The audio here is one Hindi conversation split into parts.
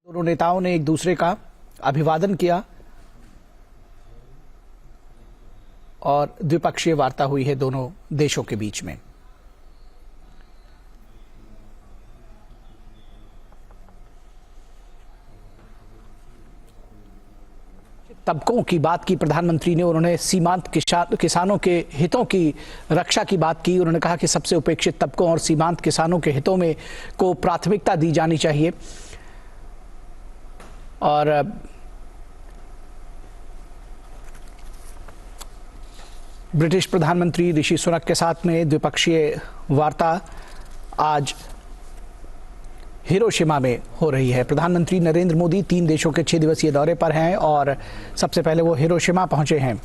दोनों नेताओं ने एक दूसरे का अभिवादन किया और द्विपक्षीय वार्ता हुई है दोनों देशों के बीच में। तबकों की बात की प्रधानमंत्री ने, उन्होंने सीमांत किसानों के हितों की रक्षा की बात की। उन्होंने कहा कि सबसे उपेक्षित तबकों और सीमांत किसानों के हितों में को प्राथमिकता दी जानी चाहिए। और ब्रिटिश प्रधानमंत्री ऋषि सुनक के साथ में द्विपक्षीय वार्ता आज हिरोशिमा में हो रही है। प्रधानमंत्री नरेंद्र मोदी 3 देशों के 6 दिवसीय दौरे पर हैं और सबसे पहले वो हिरोशिमा पहुंचे हैं।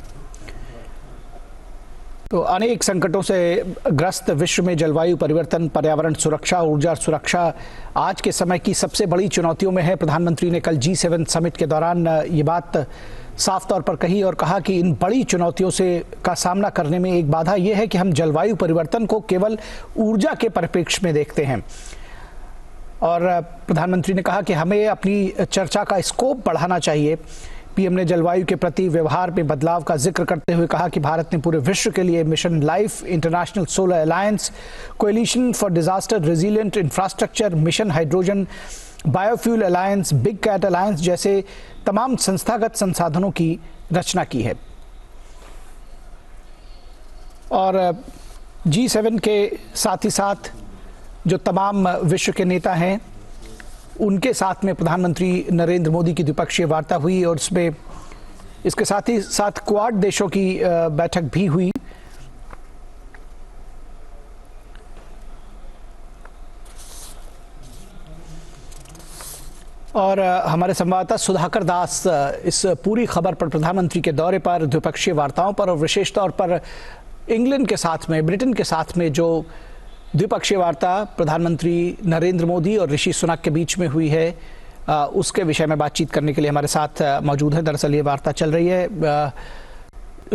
तो अनेक संकटों से ग्रस्त विश्व में जलवायु परिवर्तन, पर्यावरण सुरक्षा, ऊर्जा सुरक्षा आज के समय की सबसे बड़ी चुनौतियों में है। प्रधानमंत्री ने कल G7 समिट के दौरान ये बात साफ तौर पर कही और कहा कि इन बड़ी चुनौतियों से का सामना करने में एक बाधा यह है कि हम जलवायु परिवर्तन को केवल ऊर्जा के परिप्रेक्ष्य में देखते हैं। और प्रधानमंत्री ने कहा कि हमें अपनी चर्चा का स्कोप बढ़ाना चाहिए। पीएम ने जलवायु के प्रति व्यवहार में बदलाव का जिक्र करते हुए कहा कि भारत ने पूरे विश्व के लिए mission life, international solar alliance, coalition for disaster resilient infrastructure, mission hydrogen, biofuel alliance, big cat alliance जैसे तमाम संस्थागत संसाधनों की रचना की है। और G7 के साथ ही साथ जो तमाम विश्व के नेता हैं उनके साथ में प्रधानमंत्री नरेंद्र मोदी की द्विपक्षीय वार्ता हुई और इसमें इसके साथ ही साथ क्वाड देशों की बैठक भी हुई। और हमारे संवाददाता सुधाकर दास इस पूरी खबर पर, प्रधानमंत्री के दौरे पर, द्विपक्षीय वार्ताओं पर और विशेष तौर पर इंग्लैंड के साथ में, ब्रिटेन के साथ में जो द्विपक्षीय वार्ता प्रधानमंत्री नरेंद्र मोदी और ऋषि सुनक के बीच में हुई है, उसके विषय में बातचीत करने के लिए हमारे साथ मौजूद हैं। दरअसल ये वार्ता चल रही है।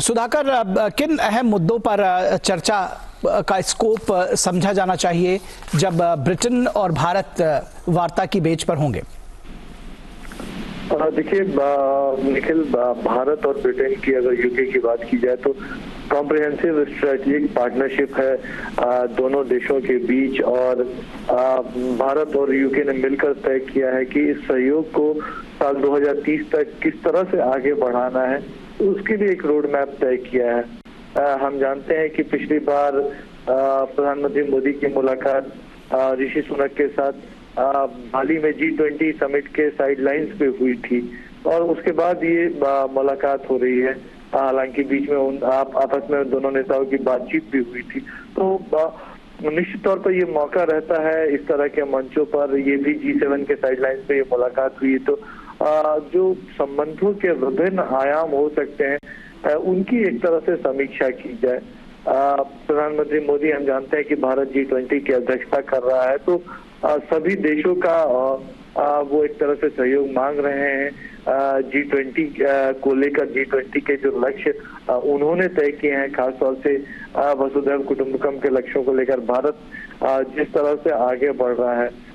सुधाकर, किन अहम मुद्दों पर चर्चा का स्कोप समझा जाना चाहिए जब ब्रिटेन और भारत वार्ता की बेंच पर होंगे? देखिए निखिल, भारत और ब्रिटेन की अगर यूके की बात की जाए तो कॉम्प्रिहेंसिव स्ट्रेटेजिक पार्टनरशिप है दोनों देशों के बीच। और भारत और यूके ने मिलकर तय किया है कि इस सहयोग को साल 2030 तक किस तरह से आगे बढ़ाना है, उसके लिए एक रोड मैप तय किया है। हम जानते हैं कि पिछली बार प्रधानमंत्री मोदी की मुलाकात ऋषि सुनक के साथ बाली में G20 समिट के साइडलाइंस पे हुई थी और उसके बाद ये मुलाकात हो रही है। हालांकि बीच में आपस में दोनों नेताओं की बातचीत भी हुई थी। तो निश्चित तौर पर ये मौका रहता है इस तरह के मंचों पर, ये भी G7 के साइडलाइंस पे ये मुलाकात हुई तो जो संबंधों के विभिन्न आयाम हो सकते हैं उनकी एक तरह से समीक्षा की जाए। प्रधानमंत्री मोदी, हम जानते हैं कि भारत G20 की अध्यक्षता कर रहा है तो सभी देशों का वो एक तरह से सहयोग मांग रहे हैं। G20 को लेकर G20 के जो लक्ष्य उन्होंने तय किए हैं, खासतौर से वसुधैव कुटुंबकम के लक्ष्यों को लेकर भारत जिस तरह से आगे बढ़ रहा है